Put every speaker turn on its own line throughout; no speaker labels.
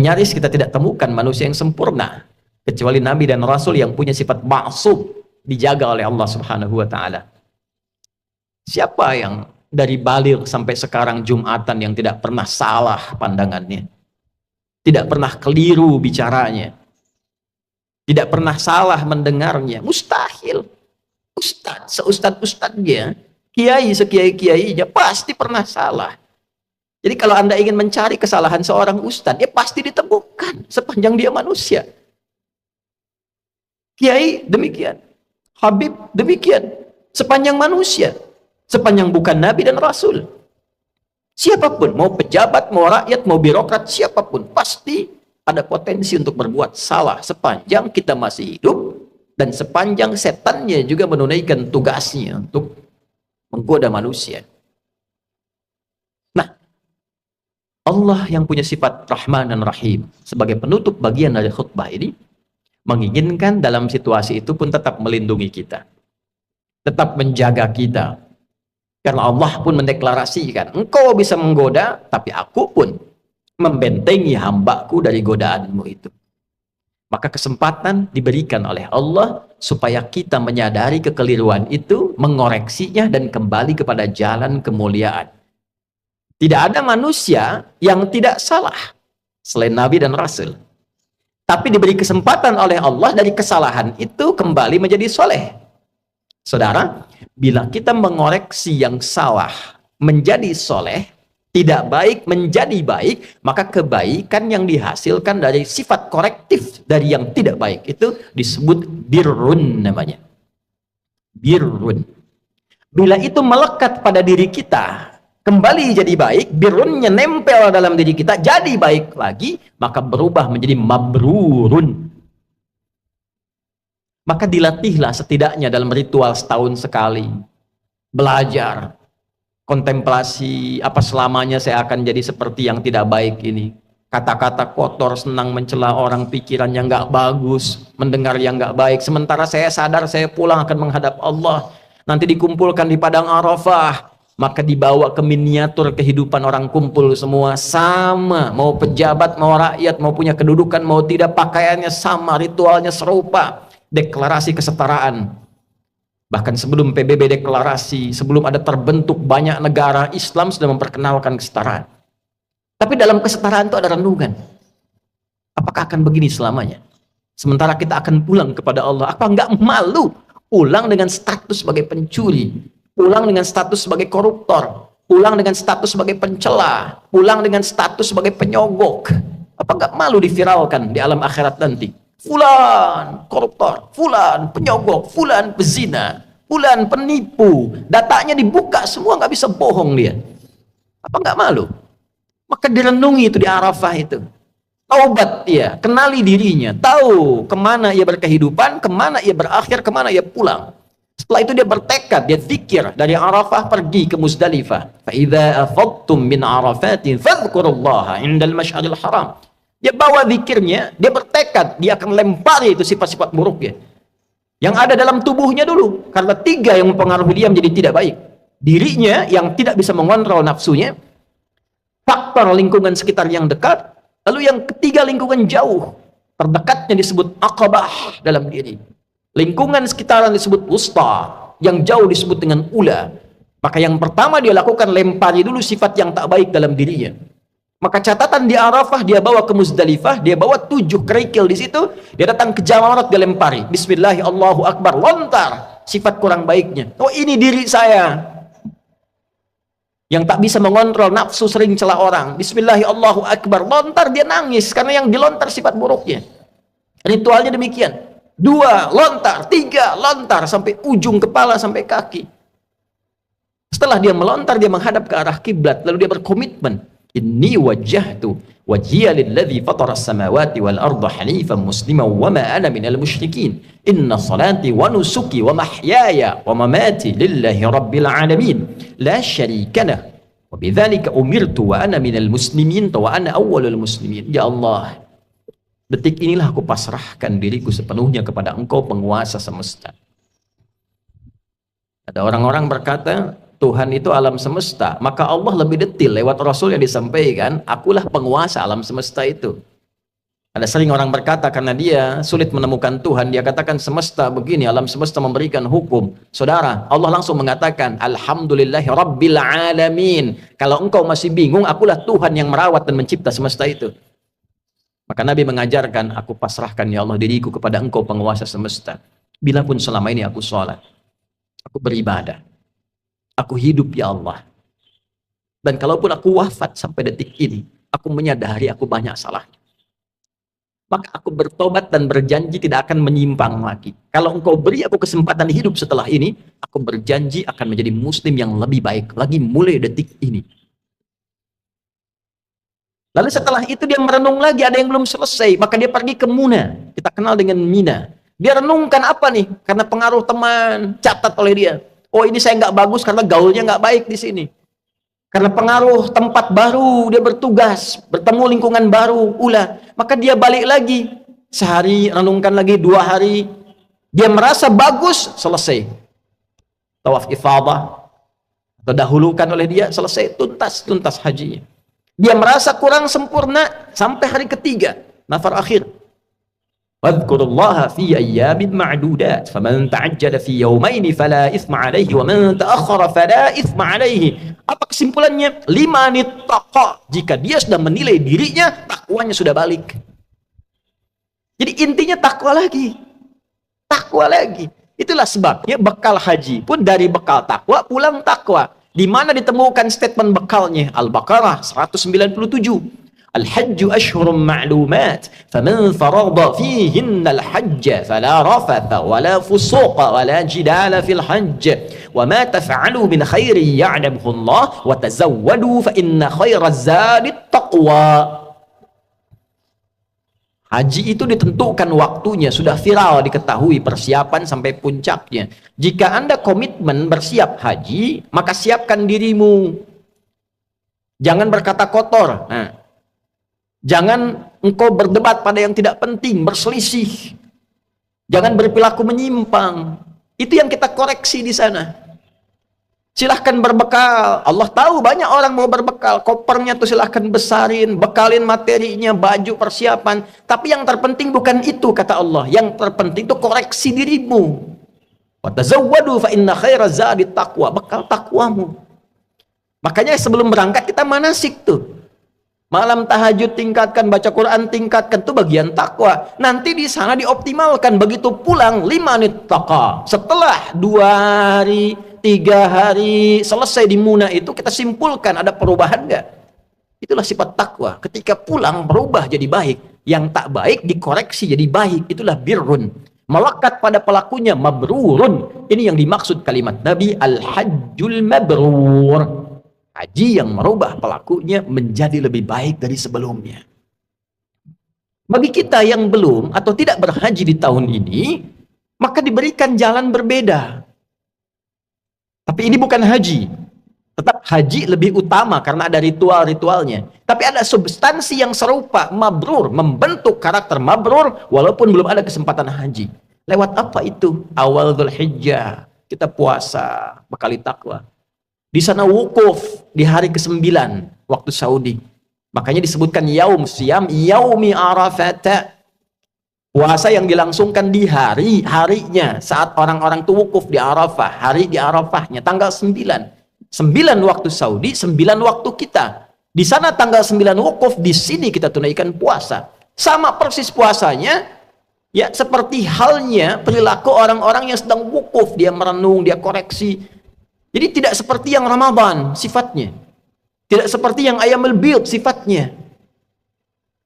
nyaris kita tidak temukan manusia yang sempurna kecuali Nabi dan Rasul yang punya sifat ma'sum, dijaga oleh Allah Subhanahu wa Ta'ala. Siapa yang dari baligh sampai sekarang Jumatan yang tidak pernah salah pandangannya, tidak pernah keliru bicaranya, tidak pernah salah mendengarnya? Mustahil. Seustad-ustadnya, kiai sekiai-kiainya pasti pernah salah. Jadi kalau Anda ingin mencari kesalahan seorang ustadz, ya pasti ditemukan sepanjang dia manusia. Kiai demikian, Habib demikian, sepanjang manusia, sepanjang bukan Nabi dan Rasul. Siapapun, mau pejabat, mau rakyat, mau birokrat, siapapun, pasti ada potensi untuk berbuat salah sepanjang kita masih hidup dan sepanjang setannya juga menunaikan tugasnya untuk menggoda manusia. Nah, Allah yang punya sifat Rahman dan Rahim sebagai penutup bagian dari khutbah ini menginginkan dalam situasi itu pun tetap melindungi kita, tetap menjaga kita. Karena Allah pun mendeklarasikan, engkau bisa menggoda, tapi aku pun membentengi hambaku dari godaanmu itu. Maka kesempatan diberikan oleh Allah supaya kita menyadari kekeliruan itu, mengoreksinya, dan kembali kepada jalan kemuliaan. Tidak ada manusia yang tidak salah selain Nabi dan Rasul. Tapi diberi kesempatan oleh Allah dari kesalahan itu kembali menjadi soleh. Saudara, bila kita mengoreksi yang salah menjadi soleh, tidak baik menjadi baik, maka kebaikan yang dihasilkan dari sifat korektif dari yang tidak baik itu disebut birrun namanya. Birrun. Bila itu melekat pada diri kita, kembali jadi baik, birrunnya nempel dalam diri kita, jadi baik lagi, maka berubah menjadi mabrurun. Maka dilatihlah setidaknya dalam ritual setahun sekali. Belajar, kontemplasi, apa selamanya saya akan jadi seperti yang tidak baik ini. Kata-kata kotor, senang mencela orang, pikiran yang nggak bagus, mendengar yang nggak baik. Sementara saya sadar saya pulang akan menghadap Allah. Nanti dikumpulkan di padang Arafah. Maka dibawa ke miniatur kehidupan orang kumpul semua sama. Mau pejabat, mau rakyat, mau punya kedudukan, mau tidak, pakaiannya sama, ritualnya serupa. Deklarasi kesetaraan. Bahkan sebelum PBB deklarasi, sebelum ada terbentuk banyak negara, Islam sudah memperkenalkan kesetaraan. Tapi dalam kesetaraan itu ada renungan. Apakah akan begini selamanya? Sementara kita akan pulang kepada Allah. Apa enggak malu pulang dengan status sebagai pencuri, pulang dengan status sebagai koruptor, pulang dengan status sebagai pencela, pulang dengan status sebagai penyogok? Apa enggak malu diviralkan di alam akhirat nanti? Fulan koruptor, fulan penyogok, fulan pezina, fulan penipu, datanya dibuka semua, nggak bisa bohong dia. Apa nggak malu? Maka direnungi itu di Arafah itu. Taubat dia, kenali dirinya, tahu kemana ia berkehidupan, kemana ia berakhir, kemana ia pulang. Setelah itu dia bertekad, dia zikir dari Arafah pergi ke Muzdalifah. Fa idza afadtum min Arafatin fadhkurullaha 'indal masy'aril haram. Dia bawa zikirnya, dia bertekad, dia akan lempari itu sifat-sifat buruknya yang ada dalam tubuhnya dulu, karena 3 yang mempengaruhi dia menjadi tidak baik. Dirinya yang tidak bisa mengontrol nafsunya, faktor lingkungan sekitar yang dekat, lalu yang ketiga lingkungan jauh, terdekatnya disebut aqabah dalam diri, lingkungan sekitaran disebut wusta, yang jauh disebut dengan ula. Maka yang pertama dia lakukan, lempari dulu sifat yang tak baik dalam dirinya. Maka catatan di Arafah, dia bawa ke Muzdalifah, dia bawa 7 kerikil di situ, dia datang ke Jamarat, dia lempari. Bismillah, Allahu Akbar, lontar sifat kurang baiknya. Oh, ini diri saya yang tak bisa mengontrol nafsu, sering celah orang. Bismillah, Allahu Akbar, lontar, dia nangis karena yang dilontar sifat buruknya. Ritualnya demikian. 2 lontar, 3 lontar, sampai ujung kepala, sampai kaki. Setelah dia melontar, dia menghadap ke arah kiblat, lalu dia berkomitmen. Inni wajjahtu wajhiya lilladzi fatara as-samawati wal arda hanifan musliman wa ma ana minal musyrikin. Inna salati wa nusuki wa mahyaya wa mamati lillahi rabbil alamin. La syarika lah. Wa bidzalika umirtu wa ana minal muslimin wa ana awwalul muslimin. Ya Allah, detik inilah aku pasrahkan diriku sepenuhnya kepada Engkau, penguasa semesta. Ada orang-orang berkata, Tuhan itu alam semesta, maka Allah lebih detail lewat Rasul yang disampaikan, akulah penguasa alam semesta itu. Ada sering orang berkata karena dia sulit menemukan Tuhan, dia katakan semesta begini, alam semesta memberikan hukum. Saudara, Allah langsung mengatakan, Alhamdulillahi Rabbil Alamin. Kalau engkau masih bingung, akulah Tuhan yang merawat dan mencipta semesta itu. Maka Nabi mengajarkan, aku pasrahkan ya Allah diriku kepada engkau penguasa semesta. Bila pun selama ini aku sholat, aku beribadah, aku hidup ya Allah. Dan kalaupun aku wafat sampai detik ini, aku menyadari aku banyak salahnya. Maka aku bertobat dan berjanji tidak akan menyimpang lagi. Kalau engkau beri aku kesempatan hidup setelah ini, aku berjanji akan menjadi muslim yang lebih baik lagi mulai detik ini. Lalu setelah itu dia merenung lagi, ada yang belum selesai, maka dia pergi ke Muna. Kita kenal dengan Mina. Dia renungkan apa nih? Karena pengaruh teman, catat oleh dia. Oh, ini saya nggak bagus karena gaulnya nggak baik di sini. Karena pengaruh tempat baru, dia bertugas, bertemu lingkungan baru, maka dia balik lagi. Sehari, renungkan lagi, 2 hari. Dia merasa bagus, selesai. Tawaf ifadah, atau dahulukan oleh dia, selesai, tuntas hajinya. Dia merasa kurang sempurna, sampai hari ketiga, nafar akhir. Wadhkurullaha fi ayyamin ma'dudat faman ta'ajjala fi yawmaini fala ithma alaihi wa man ta'akhkhara fala ithma alaihi. Apa kesimpulannya? 5 nittaqa. Jika dia sudah menilai dirinya, takwanya sudah balik. Jadi intinya takwa lagi. Takwa lagi. Itulah sebabnya bekal haji pun dari bekal takwa pulang takwa. Di mana ditemukan statement bekalnya? Al-Baqarah 197. Al-hajju ashhurum ma'lumat faman farada fihinna al-hajj fala rafatha wala fusuqa wala jidala fil hajj wa ma taf'alu min khairin ya'lamuhu Allah wa tazawwadu fa inna khairaz zadi taqwa. Haji itu ditentukan waktunya, sudah viral diketahui persiapan sampai puncaknya. Jika Anda komitmen bersiap haji, maka siapkan dirimu. Jangan berkata kotor. Jangan engkau berdebat pada yang tidak penting, berselisih. Jangan berperilaku menyimpang. Itu yang kita koreksi di sana. Silahkan berbekal. Allah tahu banyak orang mau berbekal. Kopernya tuh silahkan besarin, bekalin materinya, baju, persiapan. Tapi yang terpenting bukan itu, kata Allah. Yang terpenting itu koreksi dirimu. Wa tazawwadu fa inna khairaz zadi taqwa. Bekal takwamu. Makanya sebelum berangkat kita manasik tuh. Malam tahajud tingkatkan, baca Quran tingkatkan, itu bagian takwa. Nanti di sana dioptimalkan. Begitu pulang 5 nittaqa. Setelah 2 hari, 3 hari selesai di Muna itu, kita simpulkan ada perubahan enggak? Itulah sifat takwa. Ketika pulang berubah jadi baik. Yang tak baik dikoreksi jadi baik. Itulah birrun. Melekat pada pelakunya mabrurun. Ini yang dimaksud kalimat Nabi al-hajjul mabrur. Haji yang merubah pelakunya menjadi lebih baik dari sebelumnya. Bagi kita yang belum atau tidak berhaji di tahun ini, maka diberikan jalan berbeda. Tapi ini bukan haji. Tetap haji lebih utama karena ada ritual-ritualnya. Tapi ada substansi yang serupa, mabrur, membentuk karakter mabrur walaupun belum ada kesempatan haji. Lewat apa itu? Awal Dzulhijjah, kita puasa, bekali takwa. Di sana wukuf di hari ke-9 waktu Saudi. Makanya disebutkan yaum siyam yaumi arafat. Puasa yang dilangsungkan di harinya saat orang-orang itu wukuf di Arafah, hari di Arafahnya tanggal 9. 9 waktu Saudi, 9 waktu kita. Di sana tanggal 9 wukuf, di sini kita tunaikan puasa. Sama persis puasanya, ya seperti halnya perilaku orang-orang yang sedang wukuf, dia merenung, dia koreksi. Jadi tidak seperti yang Ramadan sifatnya. Tidak seperti yang Ayyamul Bid sifatnya.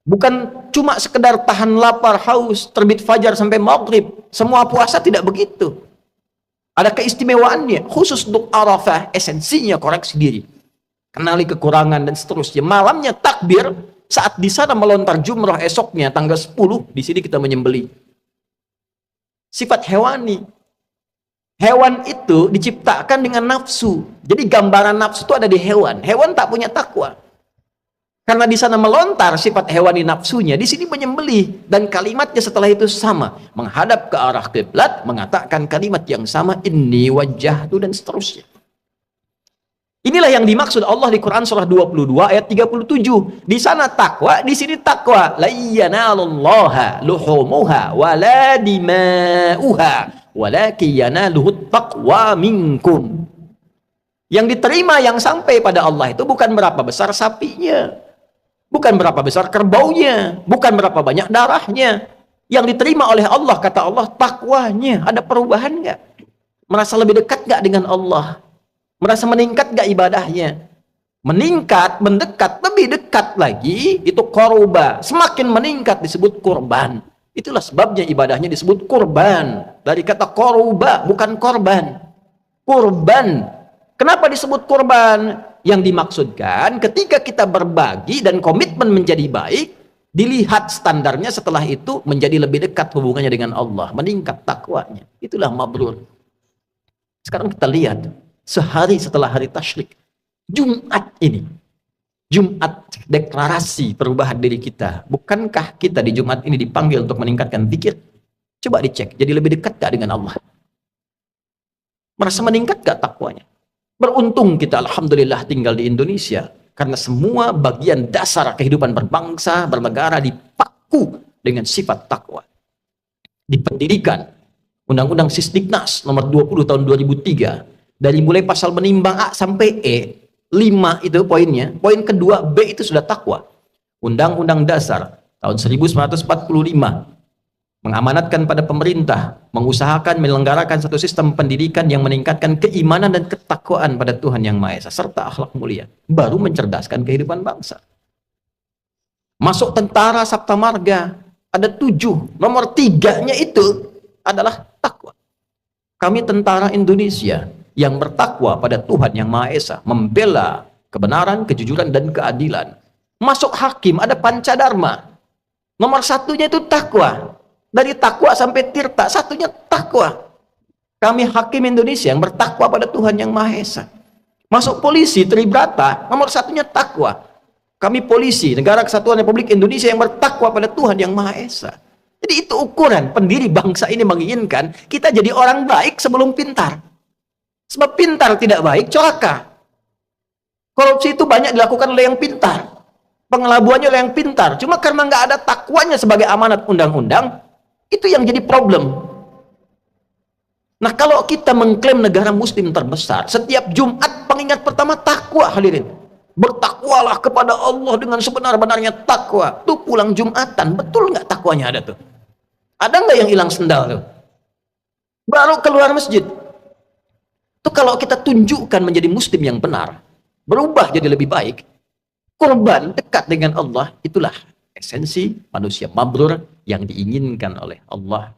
Bukan cuma sekedar tahan lapar, haus, terbit fajar sampai maghrib. Semua puasa tidak begitu. Ada keistimewaannya. Khusus untuk Arafah, esensinya koreksi diri. Kenali kekurangan dan seterusnya. Malamnya takbir, saat di sana melontar jumrah esoknya tanggal 10, di sini kita menyembelih. Sifat hewani. Hewan itu diciptakan dengan nafsu. Jadi gambaran nafsu itu ada di hewan. Hewan tak punya takwa. Karena di sana melontar sifat hewani nafsunya, di sini menyembelih. Dan kalimatnya setelah itu sama. Menghadap ke arah kiblat, mengatakan kalimat yang sama, inni wajjahtu dan seterusnya. Inilah yang dimaksud Allah di Quran surah 22 ayat 37. Di sana takwa, di sini takwa. La yanalullaha luhumuha wala dima'uha walakin yanaluhut taqwa minkum. Yang diterima, yang sampai pada Allah itu bukan berapa besar sapinya, bukan berapa besar kerbaunya, bukan berapa banyak darahnya. Yang diterima oleh Allah, kata Allah, takwanya. Ada perubahan nggak? Merasa lebih dekat nggak dengan Allah? Merasa meningkat gak ibadahnya? Meningkat, mendekat, lebih dekat lagi, itu korba. Semakin meningkat disebut kurban. Itulah sebabnya ibadahnya disebut kurban. Dari kata korba, bukan korban. Kurban. Kenapa disebut kurban? Yang dimaksudkan ketika kita berbagi dan komitmen menjadi baik, dilihat standarnya setelah itu menjadi lebih dekat hubungannya dengan Allah. Meningkat takwanya. Itulah mabrur. Sekarang kita lihat. Sehari setelah hari tasyrik, Jumat ini, Jumat deklarasi perubahan diri kita. Bukankah kita di Jumat ini dipanggil untuk meningkatkan zikir? Coba dicek, jadi lebih dekat gak dengan Allah? Merasa meningkat gak takwanya? Beruntung kita, alhamdulillah, tinggal di Indonesia, karena semua bagian dasar kehidupan berbangsa, bernegara dipaku dengan sifat takwa. Di pendidikan, Undang-Undang Sisdiknas nomor 20 tahun 2003, dari mulai pasal menimbang A sampai E, 5 itu poinnya. Poin kedua, B itu sudah takwa. Undang-Undang Dasar tahun 1945 mengamanatkan pada pemerintah, mengusahakan menyelenggarakan satu sistem pendidikan yang meningkatkan keimanan dan ketakwaan pada Tuhan Yang Maha Esa, serta akhlak mulia. Baru mencerdaskan kehidupan bangsa. Masuk tentara Sabta Marga, ada 7. Nomor 3-nya itu adalah takwa. Kami tentara Indonesia yang bertakwa pada Tuhan Yang Maha Esa, membela kebenaran, kejujuran, dan keadilan. Masuk hakim, ada pancadharma. Nomor 1-nya itu takwa. Dari takwa sampai tirta, 1-nya takwa. Kami hakim Indonesia yang bertakwa pada Tuhan Yang Maha Esa. Masuk polisi, Tribrata, nomor 1-nya takwa. Kami polisi, Negara Kesatuan Republik Indonesia yang bertakwa pada Tuhan Yang Maha Esa. Jadi itu ukuran pendiri bangsa ini menginginkan kita jadi orang baik sebelum pintar. Sebab pintar tidak baik, celaka. Korupsi itu banyak dilakukan oleh yang pintar. Pengelabuannya oleh yang pintar. Cuma karena nggak ada takwanya sebagai amanat undang-undang, itu yang jadi problem. Nah, kalau kita mengklaim negara muslim terbesar, setiap Jumat pengingat pertama takwa, hadirin. Bertakwalah kepada Allah dengan sebenar-benarnya takwa. Tuh pulang Jumatan, betul nggak takwanya ada tuh? Ada nggak yang hilang sendal tuh? Baru keluar masjid. Itu kalau kita tunjukkan menjadi muslim yang benar, berubah jadi lebih baik, korban dekat dengan Allah, itulah esensi manusia mabrur yang diinginkan oleh Allah